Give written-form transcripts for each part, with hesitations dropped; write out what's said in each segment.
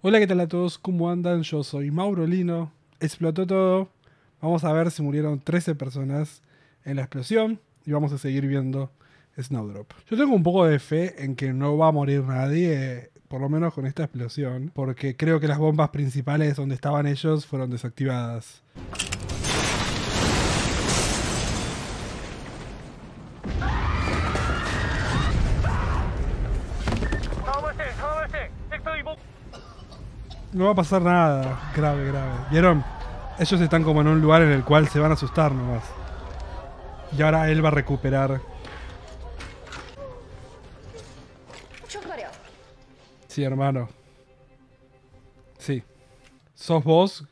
Hola, ¿qué tal a todos? ¿Cómo andan? Yo soy Mauro Lino. Explotó todo. Vamos a ver si murieron 13 personas en la explosión y vamos a seguir viendo Snowdrop. Yo tengo un poco de fe en que no va a morir nadie, por lo menos con esta explosión, porque creo que las bombas principales donde estaban ellos fueron desactivadas. No va a pasar nada grave. ¿Vieron? Ellos están como en un lugar en el cual se van a asustar nomás. Y ahora él va a recuperar. Sí, hermano. Sí. Sos vos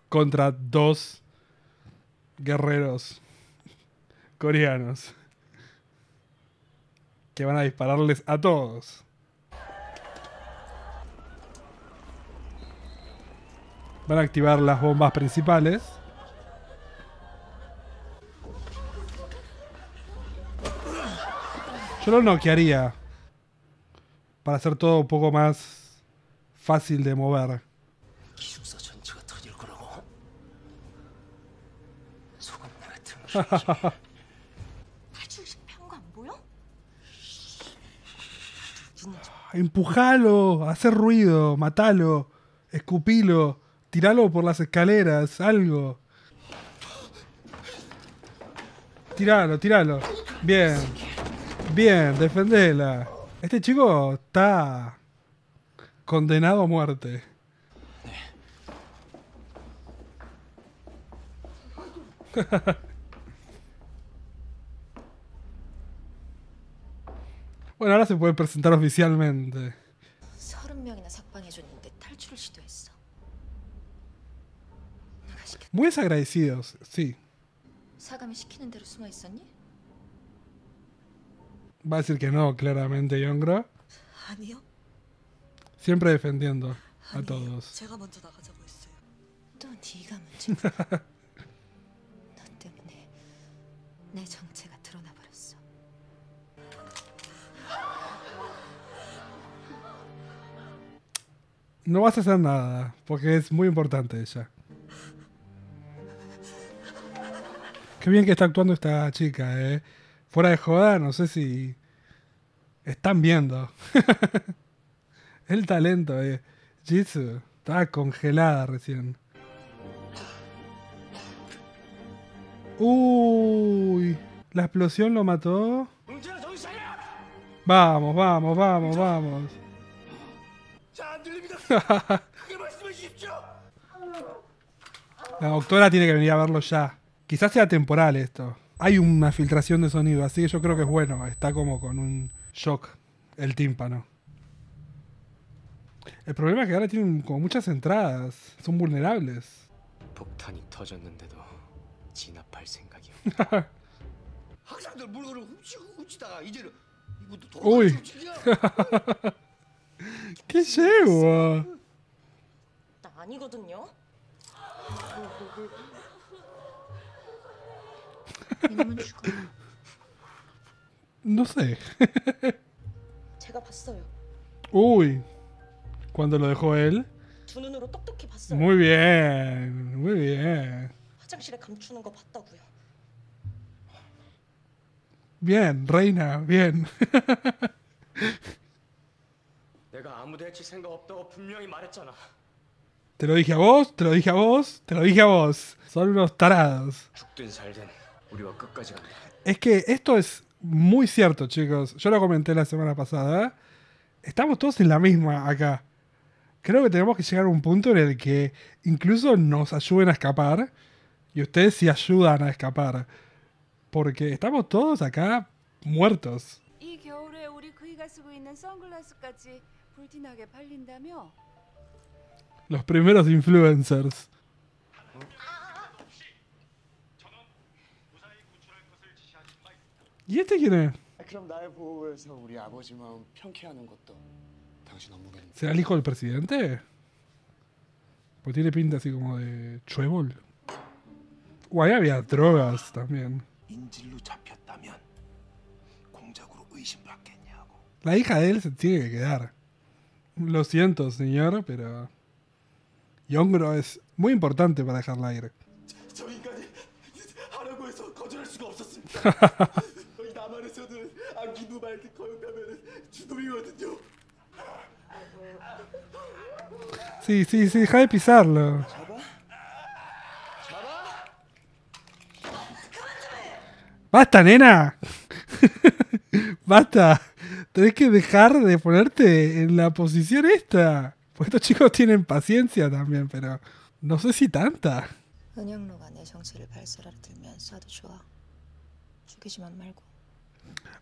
contra dos guerreros coreanos que van a dispararles a todos. Van a activar las bombas principales. Yo lo noquearía para hacer todo un poco más fácil de mover. 기숙사 전체가 터질 거라고. 소금 내 같은 거. 탈출식 펴는 거 안 보여? Empujalo, hacer ruido, matalo, escupilo, tiralo por las escaleras, algo. Tiralo. Bien, defendela. Este chico está condenado a muerte. Bueno, ahora se puede presentar oficialmente. 30명이나 석방해줬는데 탈출을 시도했어. 내가 시켰. Muy desagradecidos, sí. 사감이 시키는 대로 숨어 있었니? Va a decir que no, claramente, Yongro. 아니요. Siempre defendiendo a 아니에요. todos. 제가 먼저 나가자고 했어요. 또 네가 문제야. 너 때문에 내 정체가 드러나 버렸어. No vas a hacer nada, porque es muy importante ella. Qué bien que está actuando esta chica, eh. Fuera de joda, no sé si están viendo. El talento, eh. Jitsu estaba congelada recién. Uy, la explosión lo mató. 응제는 정신 차려. Vamos. 잘안 들립니다. 크게 말씀해 주십시오. La doctora tiene que venir a verlo ya. Quizás sea temporal esto. Hay una filtración de sonido, así que yo creo que es bueno. Está como con un shock el tímpano. El problema es que ahora tienen como muchas entradas. Son vulnerables. 폭탄이 터졌는데도 진압할 생각이요. 학생들 물건을 훔치다가 이제는 이것도 Uy. 도망갈 훔치기야. ¿Qué llevo? 나 아니거든요. 이놈은 죽어. No sé. 제가 봤어요. Uy. Cuando lo dejó él. 두 눈으로 똑똑히 봤어요. Muy bien. 화장실에 감추는 거 봤다고요. Bien, reina, bien. 내가 아무 대치 생각 없다고 분명히 말했잖아. Te lo dije a vos. Son unos tarados. 죽든 살든 우리와 끝까지 간다. Es que esto es muy cierto, chicos. Yo lo comenté la semana pasada. Estamos todos en la misma acá. Creo que tenemos que llegar a un punto en el que incluso nos ayuden a escapar. Y ustedes sí ayudan a escapar. Porque estamos todos acá muertos. 이 겨울에 우리 그이가 쓰고 있는 선글라스까지 불티나게 팔린다며? Los primeros influencers. ¿Y este quién es? 그럼 나의 보호를 위해서 우리 아버지 마음 편케하는 것도 당신 업무겠네. ¿Será el hijo del presidente? Pues tiene pinta así como de chuebol. Ahí había drogas también. 인질로 잡혔다면 공작으로 의심받겠냐고. La hija de él se tiene que quedar. Lo siento, señor, pero Yongro es muy importante para dejarla ir. 저 인간이 하라고 해서 거절할 수가 없었습니다. 여기 남한에서는 안기부 말기 거역하면 주놈이거든요. Sí, sí, sí, deja de pisarlo. ¡Basta, nena! ¡Basta! Tenés que dejar de ponerte en la posición esta. Porque estos chicos tienen paciencia también, pero no sé si tanta. 은영로가 내 정체를 발설하려 들면 쏴도 좋아. 죽이지만 말고.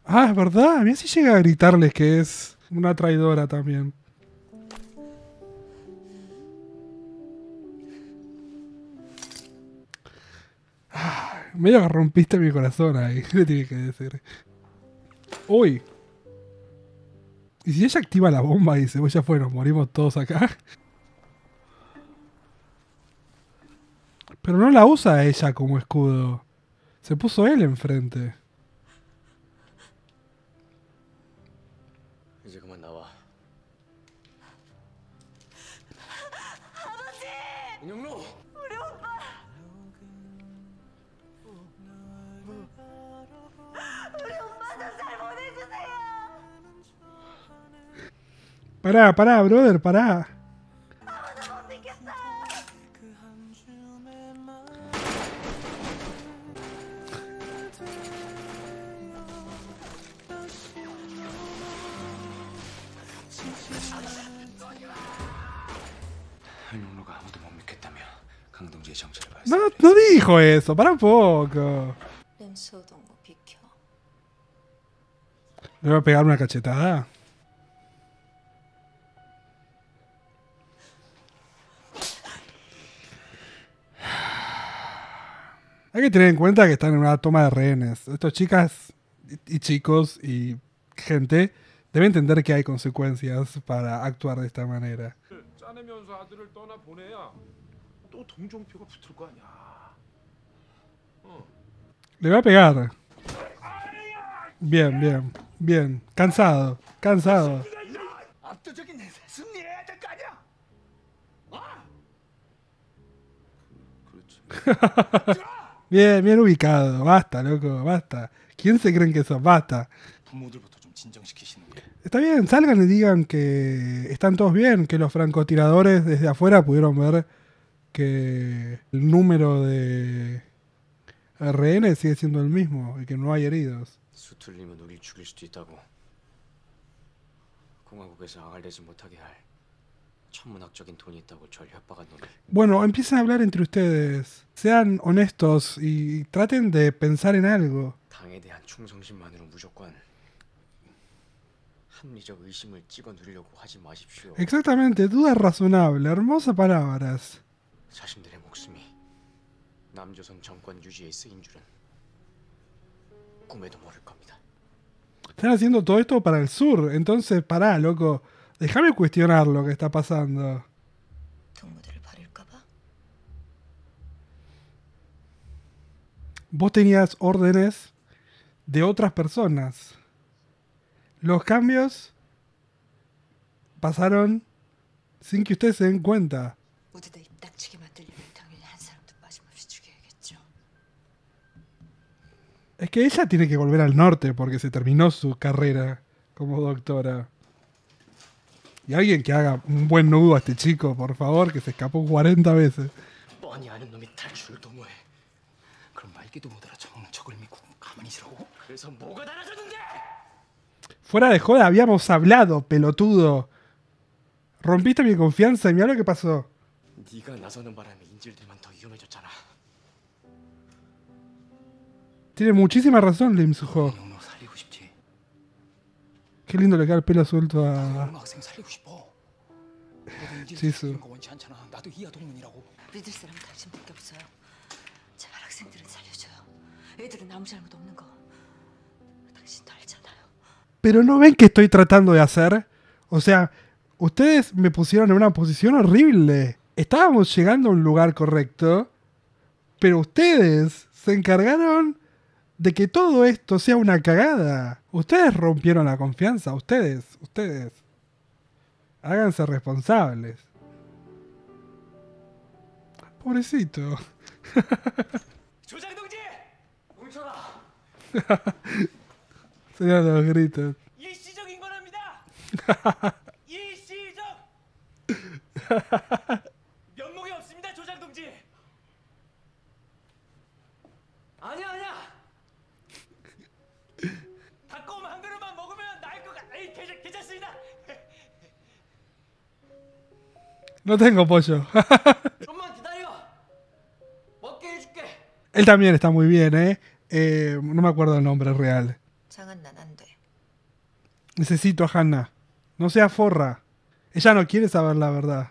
Ah, es verdad. Mira si llega a gritarles que es una traidora también. Ah, medio que rompiste mi corazón ahí. ¿Qué tiene que decir? Uy. ¿Y si ella activa la bomba y dice, pues ya fue, nos morimos todos acá? Pero no la usa ella como escudo. Se puso él enfrente. 이제 그만 나와. 아버지! 은영로! 우리 오빠! 우리 오빠 좀 잘 보내주세요. Pará, pará, brother, pará. 은영로가 아무도 못 믿겠다며 강동지의 정체를 No, 발설해. no dijo eso, para un poco. 램소동 뭐 비켜. ¿Le voy a pegar una cachetada? Hay que tener en cuenta que están en una toma de rehenes. Estas chicas y chicos y gente deben entender que hay consecuencias para actuar de esta manera. 짜내면서 아들을 떠나 보내야 또 동종표가 붙을 거 아니야. Le voy a pegar. Bien, bien, bien. Cansado, cansado. 압도적인 승리해야 될 거 아니야. 그렇지. Bien, bien ubicado. Basta, loco, basta. ¿Quién se creen que sos? Basta. 부모들부터 좀 진정시키시는 게. Está bien, salgan y digan que están todos bien, que los francotiradores desde afuera pudieron ver que el número de rehenes sigue siendo el mismo y que no hay heridos. 수틀리면 우릴 죽일 수도 있다고. 공화국에서 앙을 내지 못하게 할 천문학적인 돈이 있다고 절 협박한 놈이. Bueno, empiecen a hablar entre ustedes. Sean honestos y traten de pensar en algo. 당에 대한 충성심만으로 무조건 합리적 의심을 찍어 누리려고 하지 마십시오. Exactamente, duda razonable. Hermosas palabras. 자신들의 목숨이 남조선 정권 유지에 쓰인 줄은 꿈에도 모를 겁니다. Están haciendo todo esto para el sur. Entonces, pará, loco. Déjame cuestionar lo que está pasando. 동무들을 버릴까봐. Vos tenías órdenes de otras personas. Los cambios pasaron sin que ustedes se den cuenta. 모두 다 입 닥치게 만들려면 당연히 한 사람도 빠짐없이 죽여야겠죠. Es que ella tiene que volver al norte porque se terminó su carrera como doctora. Y alguien que haga un buen nudo a este chico, por favor, que se escapó 40 veces. 뻔히 아는 놈이 탈출을 도모해. 그럼 말기도 못 알아 적는 척을 믿고 가만히 있으라고? 그래서 뭐가 달라졌는데? Fuera de joda, habíamos hablado, pelotudo. Rompiste mi confianza y mira lo que pasó. 네가 나서는 바람에 인질들만 더 위험해졌잖아. Tiene muchísima razón, Lim Suho. 은영로 살리고 싶지. Qué lindo le queda el pelo suelto a 은영로 학생 살리고 싶어. 너도 인질 지수. 이런 거 원치 않잖아. 나도 이하 동문이라고. 믿을 사람은 당신밖에 없어요. 제발 학생들은 살려줘요. 애들은 아무 잘못 없는 거. 당신도 알잖아요. Pero no ven que estoy tratando de hacer. O sea, ustedes me pusieron en una posición horrible. Estábamos llegando a un lugar correcto, pero ustedes se encargaron de que todo esto sea una cagada. Ustedes rompieron la confianza, ustedes. Háganse responsables. Pobrecito. 조장 동지! 뭉쳐라! Serían los gritos. 일시적 인권합니다! 일시적! 면목이 없습니다, 조장 동지! 아니야! 닭고기 한 그릇만 먹으면 나을 것 같아. 괜찮습니다. No tengo pollo. 좀만 기다려. 먹게 해줄게. Él también está muy bien, ¿eh? No me acuerdo el nombre real. 장한 난 안 돼. Necesito a Hannah. No sea forra. Ella no quiere saber la verdad.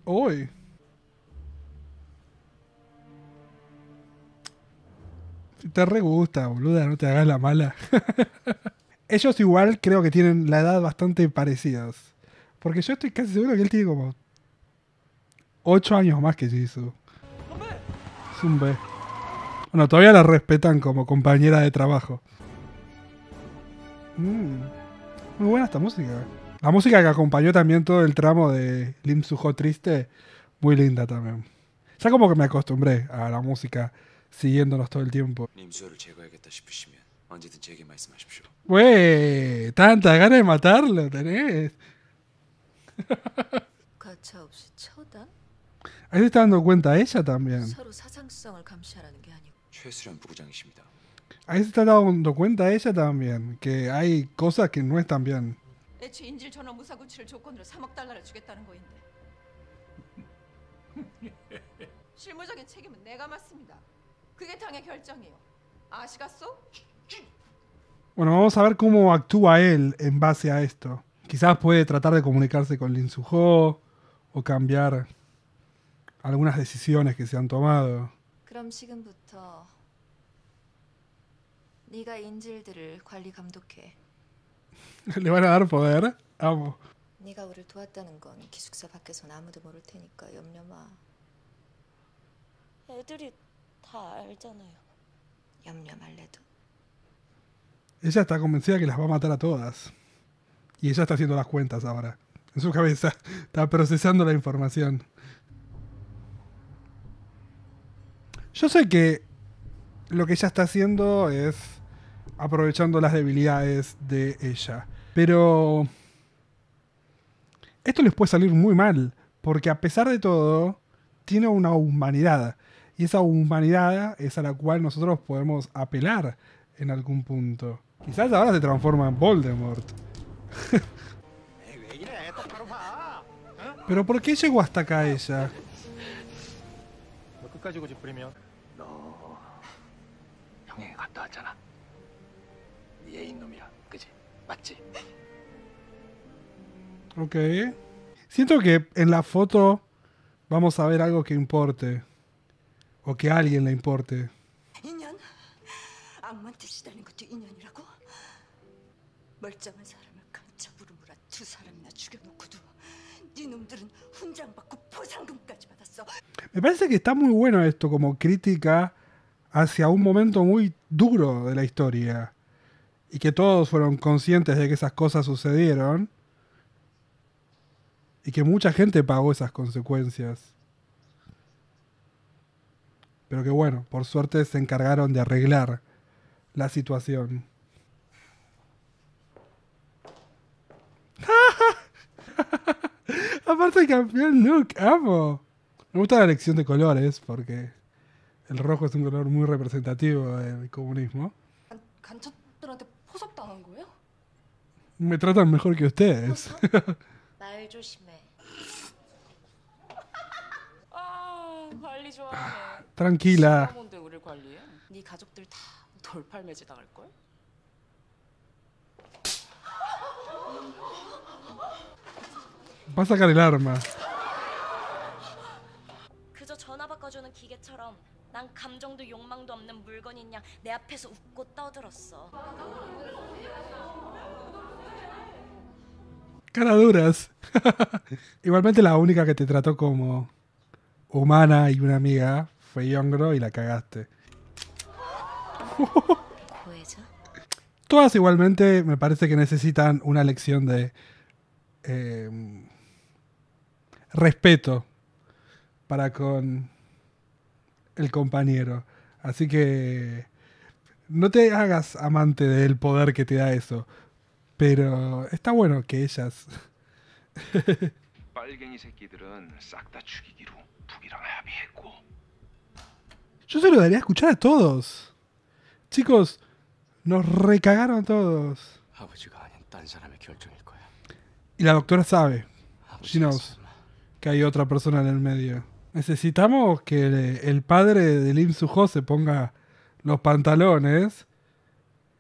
Uy. Si te re gusta, boluda, no te hagas la mala. Ellos igual creo que tienen la edad bastante parecidos. Porque yo estoy casi seguro que él tiene como 8 años más que Jisoo. Es un B. Bueno, todavía la respetan como compañera de trabajo. Muy buena esta música. La música que acompañó también todo el tramo de Lim Soo-ho triste, muy linda también. Ya como que me acostumbré a la música siguiéndonos todo el tiempo. 림수호를 제거해야겠다 싶으시면 언제든 제게 말씀하십시오. Wey, tanta ganas de matarlo tenés. 가차 없이 처단? Ahí se está dando cuenta ella también. 서로 사상성을 감시하라는 게 아니고. 최수련 부부장이십니다. Ahí se está dando cuenta ella también. Que hay cosas que no están bien. 애초에 인질 전원 무사 구치를 조건으로 3억 달러를 주겠다는 거인데. 실무적인 책임은 내가 맡습니다. 그게 당의 결정이에요. 아시겠소? Bueno, vamos a ver cómo actúa él en base a esto. Quizás puede tratar de comunicarse con Lim Soo-ho o cambiar algunas decisiones que se han tomado. 그럼 지금부터 네가 인질들을 관리 감독해. ¿Le van a dar poder? Amo. 네가 우리를 도왔다는 건 기숙사 밖에선 아무도 모를 테니까 염려 마. 애들이 다 알잖아요. 염려 말래도. Ella está convencida que las va a matar a todas. Y ella está haciendo las cuentas ahora. En su cabeza. Está procesando la información. Yo sé que lo que ella está haciendo es aprovechando las debilidades de ella. Pero esto les puede salir muy mal. Porque a pesar de todo, tiene una humanidad. Y esa humanidad es a la cual nosotros podemos apelar en algún punto. Quizás ahora se transforma en Voldemort. Pero ¿por qué llegó hasta acá ella? 끝까지 고집 부리면 너 형에게 갔다 왔잖아. 네 애인 놈이야, 그지? 맞지? Ok. Siento que en la foto vamos a ver algo que importe. O que a alguien le importe. 인연? 악마한테 시달린 것도 인연이라고? 멀쩡한 사람을 간첩으로 몰아 2사람이나 죽여놓고도 네 놈들은 훈장 받고 보상금까지 받았어. Me parece que está muy bueno esto como crítica hacia un momento muy duro de la historia. Y que todos fueron conscientes de que esas cosas sucedieron. Y que mucha gente pagó esas consecuencias. Pero que bueno, por suerte se encargaron de arreglar la situación. Aparte cambió el look, amo. Me gusta la elección de colores porque el rojo es un color muy representativo del comunismo. 간첩들한테 포섭당한 거예요? Me tratan mejor que ustedes. 말 조심해. 아 관리 좋아하네. Tranquila. 뭔데 우리를 관리해? 네 가족들 다 돌팔매지 당할 걸? Va a sacar el arma. 그저 전화 바꿔주는 기계처럼 난 감정도 욕망도 없는 물건인 양 내 앞에서 웃고 떠들었어. Cara duras. Igualmente la única que te trató como humana y una amiga fue Yongro y la cagaste. 구해줘. Todas igualmente me parece que necesitan una lección de respeto para con el compañero. Así que no te hagas amante del poder que te da eso. Pero está bueno que ellas... 빨갱이 새끼들은 싹 다 죽이기로 북이랑 합의했고. Yo se lo daría a escuchar a todos. Chicos, nos recagaron todos. 아버지가 아닌 딴 사람의 결정일 거야. Y la doctora sabe, she 아버지가 knows, 설마 que hay otra persona en el medio. Necesitamos que el padre de Lim Soo-ho se ponga los pantalones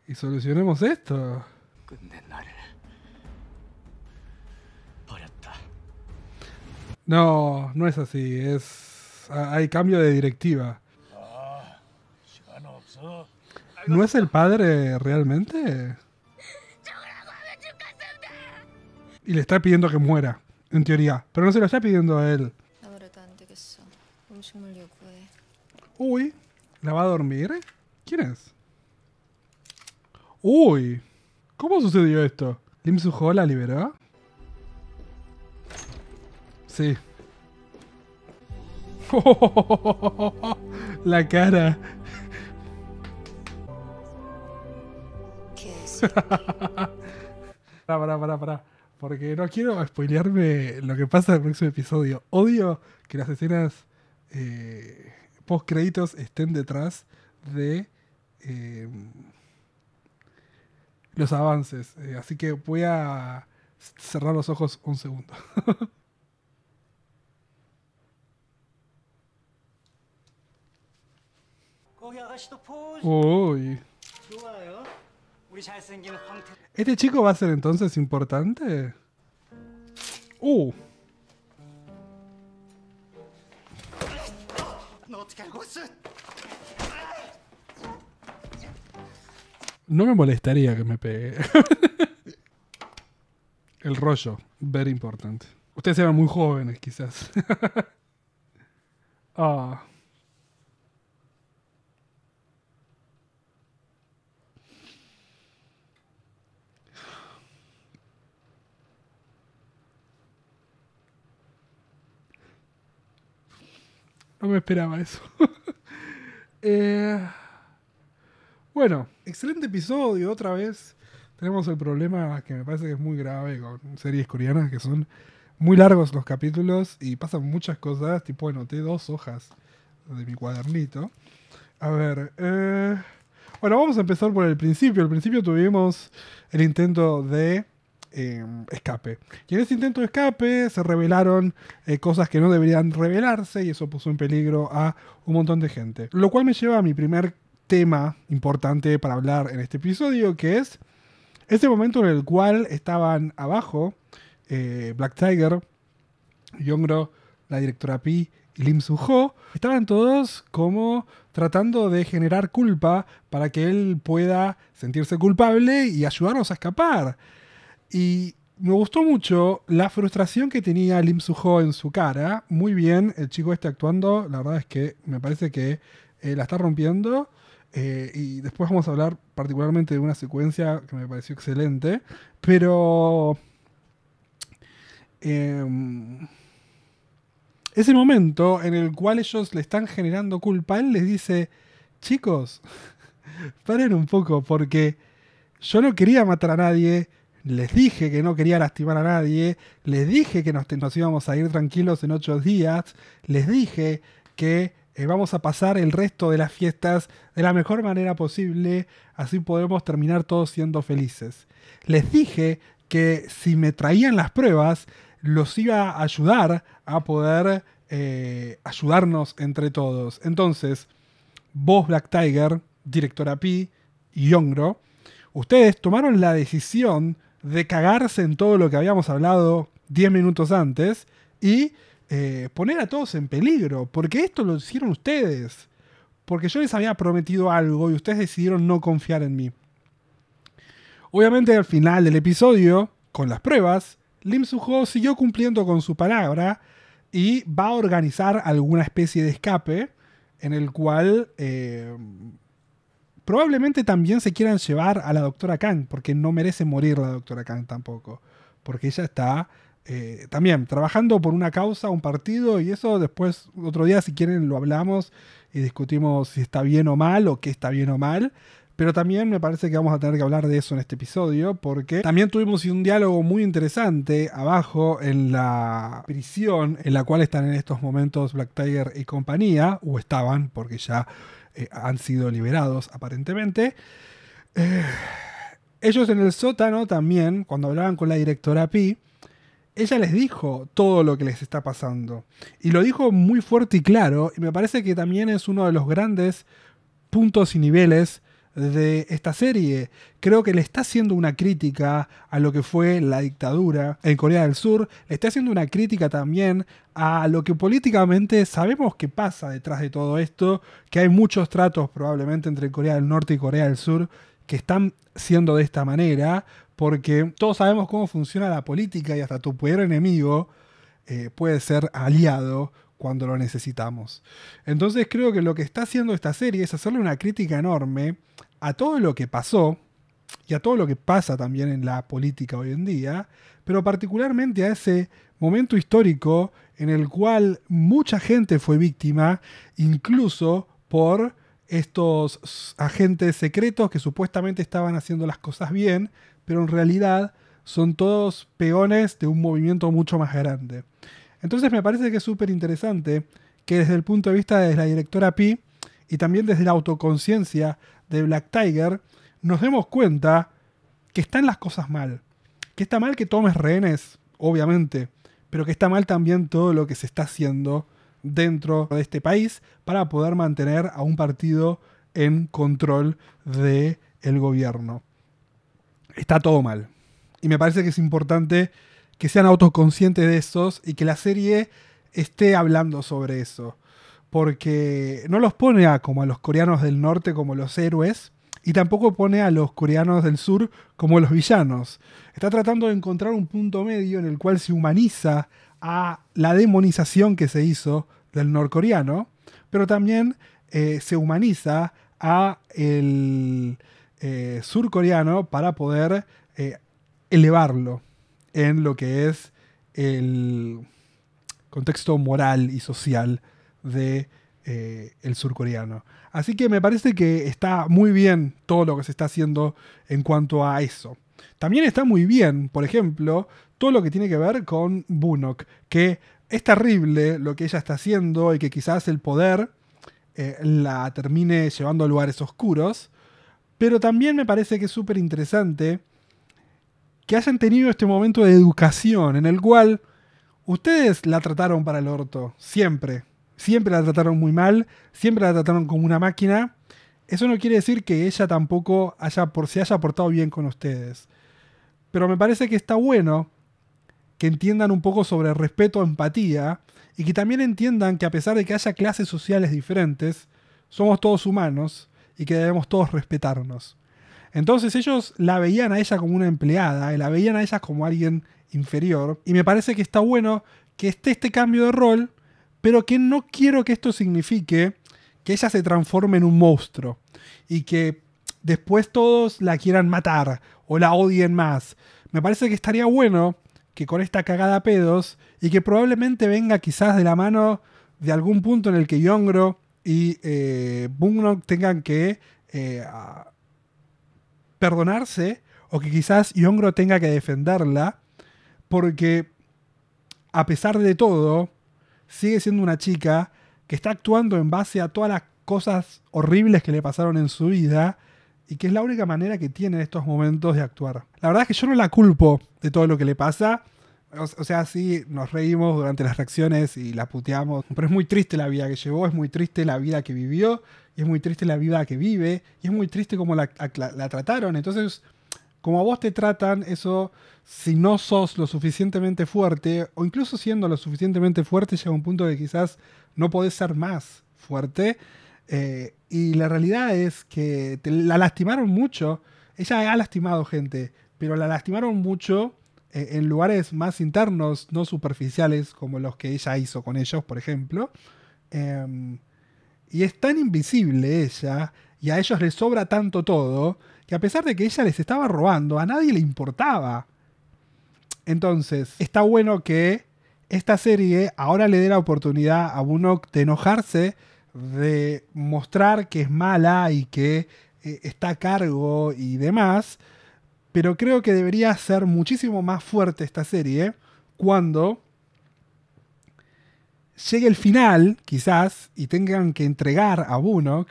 y solucionemos esto. 끝내 나를 버렸다. No, no es así. Hay cambio de directiva. ¿No es el padre realmente? Y le está pidiendo que muera, en teoría. Pero no se lo está pidiendo a él. 아무래도 안 되겠어. 음식물 요구해. Uy, ¿la va a dormir? ¿Quién es? Uy, ¿cómo sucedió esto? ¿Lim Soo-ho la liberó? Sí. La cara. Pará. Porque no quiero spoilearme lo que pasa en el próximo episodio. Odio que las escenas post créditos estén detrás de los avances. Así que voy a cerrar los ojos un segundo. 거기 아가씨도 포즈 Uy. 좋아요. 우리 잘생긴 황태. ¿Este chico va a ser entonces importante? 너 어떻게 알고 있어? No me molestaría que me pegue. El rollo, very important. Ustedes eran muy jóvenes, quizás. Ah. No me esperaba eso. Bueno, excelente episodio. Otra vez tenemos el problema que me parece que es muy grave con series coreanas, que son muy largos los capítulos y pasan muchas cosas. Tipo, anoté 2 hojas de mi cuadernito. A ver, bueno, vamos a empezar por el principio. Al principio tuvimos el intento de escape. Y en ese intento de escape se revelaron cosas que no deberían revelarse y eso puso en peligro a un montón de gente. Lo cual me lleva a mi primer tema importante para hablar en este episodio, que es ese momento en el cual estaban abajo Black Tiger, Young-ro, la directora Pi y Lim Soo-ho. Estaban todos como tratando de generar culpa para que él pueda sentirse culpable y ayudarnos a escapar. Y me gustó mucho la frustración que tenía Lim Soo-ho en su cara. Muy bien, el chico este actuando, la verdad es que me parece que la está rompiendo. Y después vamos a hablar particularmente de una secuencia que me pareció excelente. Pero ese momento en el cual ellos le están generando culpa, él les dice: chicos, paren un poco, porque yo no quería matar a nadie. Les dije que no quería lastimar a nadie. Les dije que nos íbamos a ir tranquilos en 8 días. Les dije que vamos a pasar el resto de las fiestas de la mejor manera posible. Así podemos terminar todos siendo felices. Les dije que si me traían las pruebas, los iba a ayudar a poder ayudarnos entre todos. Entonces, vos, Black Tiger, directora Pi y Young-ro, ustedes tomaron la decisión de cagarse en todo lo que habíamos hablado 10 minutos antes y poner a todos en peligro, porque esto lo hicieron ustedes, porque yo les había prometido algo y ustedes decidieron no confiar en mí. Obviamente al final del episodio, con las pruebas, Lim Soo-ho siguió cumpliendo con su palabra y va a organizar alguna especie de escape en el cual probablemente también se quieran llevar a la doctora Kang, porque no merece morir la doctora Kang tampoco, porque ella está también trabajando por una causa, un partido, y eso después, otro día si quieren lo hablamos y discutimos si está bien o mal, o qué está bien o mal. Pero también me parece que vamos a tener que hablar de eso en este episodio, porque también tuvimos un diálogo muy interesante abajo en la prisión en la cual están en estos momentos Black Tiger y compañía, o estaban, porque ya han sido liberados aparentemente. Ellos en el sótano también, cuando hablaban con la directora Pi, ella les dijo todo lo que les está pasando. Y lo dijo muy fuerte y claro, y me parece que también es uno de los grandes puntos y niveles de esta serie. Creo que le está haciendo una crítica a lo que fue la dictadura en Corea del Sur, le está haciendo una crítica también a lo que políticamente sabemos que pasa detrás de todo esto, que hay muchos tratos probablemente entre Corea del Norte y Corea del Sur que están siendo de esta manera, porque todos sabemos cómo funciona la política y hasta tu peor enemigo puede ser aliado cuando lo necesitamos. Entonces creo que lo que está haciendo esta serie es hacerle una crítica enorme a todo lo que pasó y a todo lo que pasa también en la política hoy en día, pero particularmente a ese momento histórico en el cual mucha gente fue víctima, incluso por estos agentes secretos que supuestamente estaban haciendo las cosas bien, pero en realidad son todos peones de un movimiento mucho más grande. Entonces me parece que es súper interesante que desde el punto de vista de la directora Pi y también desde la autoconciencia de Black Tiger nos demos cuenta que están las cosas mal. Que está mal que tomes rehenes, obviamente, pero que está mal también todo lo que se está haciendo dentro de este país para poder mantener a un partido en control del gobierno. Está todo mal. Y me parece que es importante que sean autoconscientes de esos y que la serie esté hablando sobre eso. Porque no los pone como a los coreanos del norte como los héroes y tampoco pone a los coreanos del sur como los villanos. Está tratando de encontrar un punto medio en el cual se humaniza a la demonización que se hizo del norcoreano, pero también se humaniza a el surcoreano para poder elevarlo en lo que es el contexto moral y social de el surcoreano. Así que me parece que está muy bien todo lo que se está haciendo en cuanto a eso. También está muy bien, por ejemplo, todo lo que tiene que ver con Bunok, que es terrible lo que ella está haciendo y que quizás el poder la termine llevando a lugares oscuros, pero también me parece que es súper interesante que hayan tenido este momento de educación en el cual ustedes la trataron para el orto, siempre. Siempre la trataron muy mal, siempre la trataron como una máquina. Eso no quiere decir que ella tampoco se haya portado bien con ustedes. Pero me parece que está bueno que entiendan un poco sobre respeto, empatía, y que también entiendan que a pesar de que haya clases sociales diferentes, somos todos humanos y que debemos todos respetarnos. Entonces ellos la veían a ella como una empleada, y la veían a ella como alguien inferior, y me parece que está bueno que esté este cambio de rol, pero que no quiero que esto signifique que ella se transforme en un monstruo y que después todos la quieran matar o la odien más. Me parece que estaría bueno que con esta cagada a pedos, y que probablemente venga quizás de la mano de algún punto en el que Yeongro y Bunok tengan que perdonarse, o que quizás Yeongro tenga que defenderla, porque a pesar de todo sigue siendo una chica que está actuando en base a todas las cosas horribles que le pasaron en su vida y que es la única manera que tiene en estos momentos de actuar. La verdad es que yo no la culpo de todo lo que le pasa. O sea, sí, nos reímos durante las reacciones y la puteamos, pero es muy triste la vida que llevó, es muy triste la vida que vivió, y es muy triste la vida que vive, y es muy triste cómo la trataron. Entonces, como a vos te tratan, eso, si no sos lo suficientemente fuerte, o incluso siendo lo suficientemente fuerte, llega un punto de que quizás no podés ser más fuerte. Y la realidad es que la lastimaron mucho. Ella ha lastimado gente, pero la lastimaron mucho en lugares más internos, no superficiales, como los que ella hizo con ellos, por ejemplo. Y es tan invisible ella, y a ellos les sobra tanto todo que a pesar de que ella les estaba robando, a nadie le importaba. Entonces, está bueno que esta serie ahora le dé la oportunidad a Bunok de enojarse, de mostrar que es mala y que está a cargo y demás, pero creo que debería ser muchísimo más fuerte esta serie cuando llegue el final, quizás, y tengan que entregar a Bunok,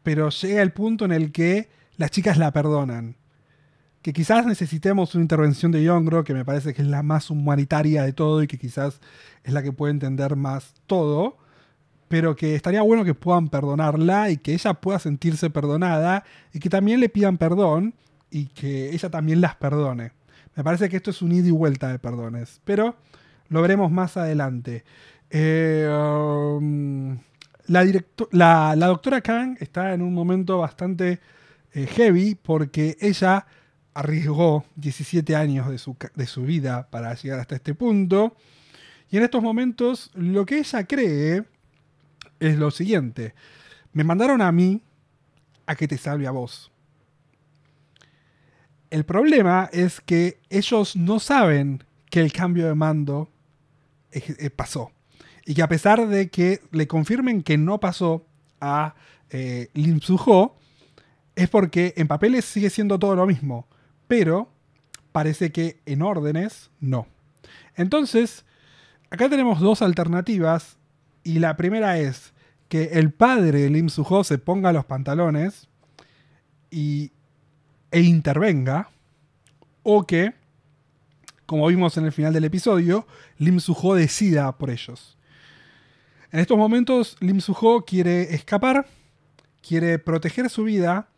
pero llega el punto en el que las chicas la perdonan. Que quizás necesitemos una intervención de Yongro, que me parece que es la más humanitaria de todo y que quizás es la que puede entender más todo, pero que estaría bueno que puedan perdonarla y que ella pueda sentirse perdonada y que también le pidan perdón y que ella también las perdone. Me parece que esto es un ida y vuelta de perdones, pero lo veremos más adelante. La doctora Kang está en un momento bastante heavy porque ella arriesgó 17 años de su vida para llegar hasta este punto. Y en estos momentos lo que ella cree es lo siguiente. Me mandaron a mí a que te salve a vos. El problema es que ellos no saben que el cambio de mando pasó. Y que a pesar de que le confirmen que no pasó a Lim Soo-ho, es porque en papeles sigue siendo todo lo mismo. Pero parece que en órdenes no. Entonces, acá tenemos dos alternativas. Y la primera es que el padre de Lim Soo-ho se ponga los pantalones e intervenga. O que, como vimos en el final del episodio, Lim Soo-ho decida por ellos. En estos momentos, Lim Soo-ho quiere escapar, quiere proteger su vida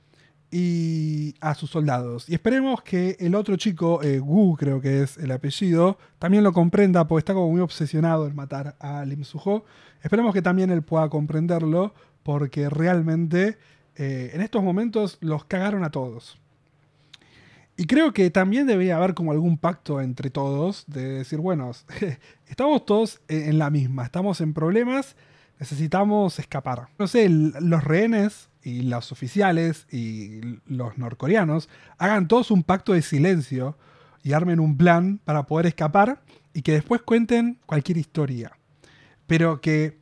y a sus soldados. Y esperemos que el otro chico, Wu creo que es el apellido, también lo comprenda porque está como muy obsesionado en matar a Lim Soo-ho. Esperemos que también él pueda comprenderlo porque realmente en estos momentos los cagaron a todos. Y creo que también debería haber como algún pacto entre todos de decir, bueno, estamos todos en la misma, estamos en problemas, necesitamos escapar. No sé, los rehenes y los oficiales y los norcoreanos hagan todos un pacto de silencio y armen un plan para poder escapar y que después cuenten cualquier historia. Pero que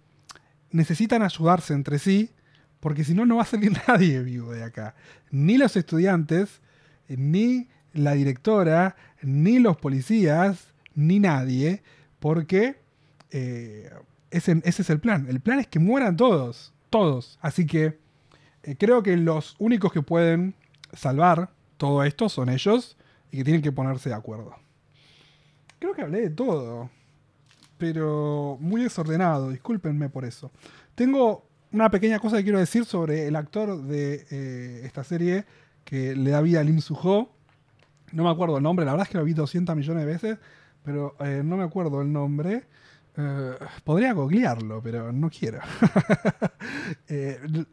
necesitan ayudarse entre sí porque si no, no va a salir nadie vivo de acá. Ni los estudiantes, ni la directora, ni los policías, ni nadie, porque ese es el plan. El plan es que mueran todos. Así que creo que los únicos que pueden salvar todo esto son ellos y que tienen que ponerse de acuerdo. Creo que hablé de todo, pero muy desordenado, discúlpenme por eso. Tengo una pequeña cosa que quiero decir sobre el actor de esta serie que le da vida a Lim Soo-ho. No me acuerdo el nombre, la verdad es que lo vi 200 millones de veces, pero no me acuerdo el nombre. Podría googlearlo, pero no quiero.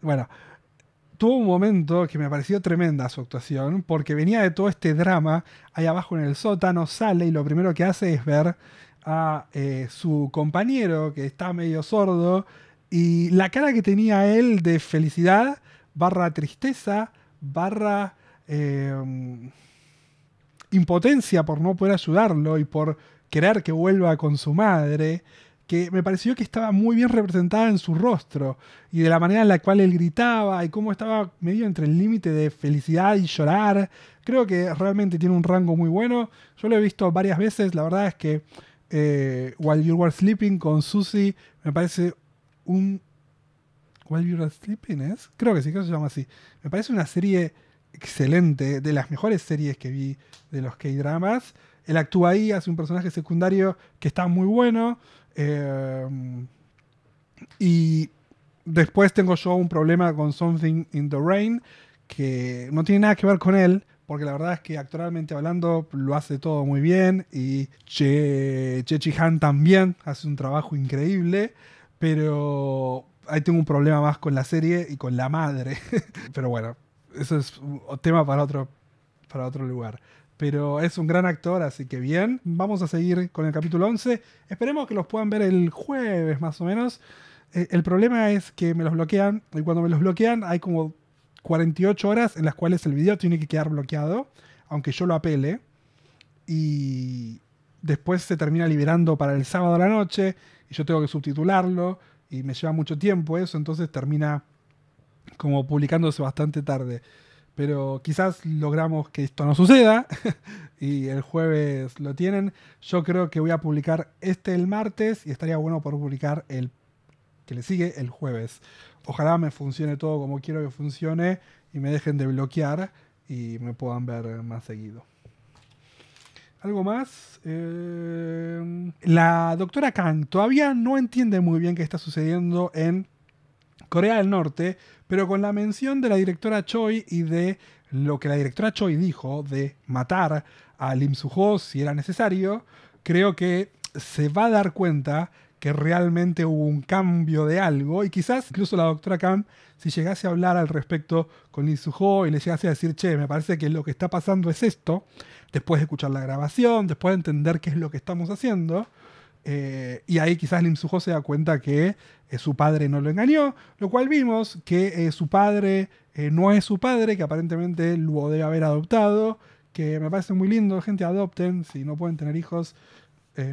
Bueno, tuvo un momento que me pareció tremenda su actuación, porque venía de todo este drama, ahí abajo en el sótano, sale y lo primero que hace es ver a su compañero que está medio sordo, y la cara que tenía él de felicidad, barra tristeza, barra impotencia por no poder ayudarlo y por querer que vuelva con su madre, que me pareció que estaba muy bien representada en su rostro y de la manera en la cual él gritaba y cómo estaba medio entre el límite de felicidad y llorar. Creo que realmente tiene un rango muy bueno. Yo lo he visto varias veces. La verdad es que While You Were Sleeping con Susie me parece un... While You Were Sleeping ¿es? Creo que sí, creo que se llama así. Me parece una serie excelente, de las mejores series que vi de los K-dramas. Él actúa ahí, hace un personaje secundario que está muy bueno. Y después tengo yo un problema con Something in the Rain, que no tiene nada que ver con él, porque la verdad es que actualmente hablando lo hace todo muy bien. Y Che Chi-han también hace un trabajo increíble, pero ahí tengo un problema más con la serie y con la madre. Pero bueno, eso es un tema para otro lugar. Pero es un gran actor, así que bien. Vamos a seguir con el capítulo 11. Esperemos que los puedan ver el jueves, más o menos. El problema es que me los bloquean. Y cuando me los bloquean hay como 48 horas en las cuales el video tiene que quedar bloqueado, aunque yo lo apele. Y después se termina liberando para el sábado a la noche y yo tengo que subtitularlo y me lleva mucho tiempo eso, entonces termina como publicándose bastante tarde. Pero quizás logramos que esto no suceda y el jueves lo tienen. Yo creo que voy a publicar el martes y estaría bueno por publicar el que le sigue el jueves. Ojalá me funcione todo como quiero que funcione y me dejen de bloquear y me puedan ver más seguido. ¿Algo más? La doctora Kang todavía no entiende muy bien qué está sucediendo en Corea del Norte, pero con la mención de la directora Choi y de lo que la directora Choi dijo de matar a Lim Soo-ho si era necesario, creo que se va a dar cuenta que realmente hubo un cambio de algo y quizás incluso la doctora Kang, si llegase a hablar al respecto con Lim Soo-ho y le llegase a decir, che, me parece que lo que está pasando es esto, después de escuchar la grabación, después de entender qué es lo que estamos haciendo, y ahí quizás Lim Soo-ho se da cuenta que su padre no lo engañó, lo cual vimos que su padre no es su padre, que aparentemente lo debe haber adoptado, que me parece muy lindo, gente, adopten, si no pueden tener hijos,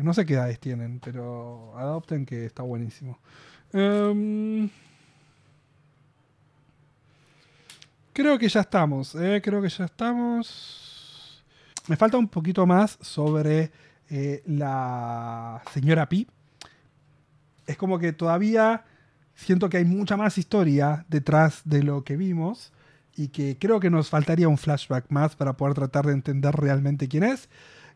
no sé qué edades tienen, pero adopten, que está buenísimo. Creo que ya estamos, Me falta un poquito más sobre la señora Pi. Es como que todavía siento que hay mucha más historia detrás de lo que vimos y que creo que nos faltaría un flashback más para poder tratar de entender realmente quién es,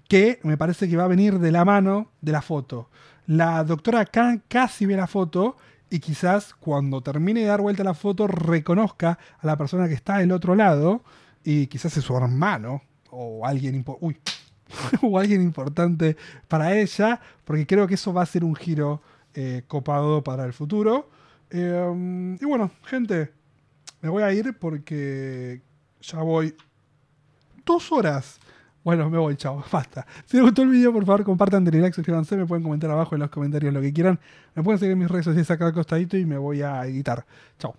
que me parece que va a venir de la mano de la foto. La doctora Kang casi ve la foto y quizás cuando termine de dar vuelta la foto reconozca a la persona que está del otro lado y quizás es su hermano o alguien o alguien importante para ella, porque creo que eso va a ser un giro copado para el futuro. Y bueno, gente, me voy a ir porque ya voy 2 horas. Bueno, me voy, chao, basta. Si les gustó el video, por favor, compartan, denle like, suscríbanse, me pueden comentar abajo en los comentarios lo que quieran. Me pueden seguir en mis redes sociales acá al costadito y me voy a editar. Chao.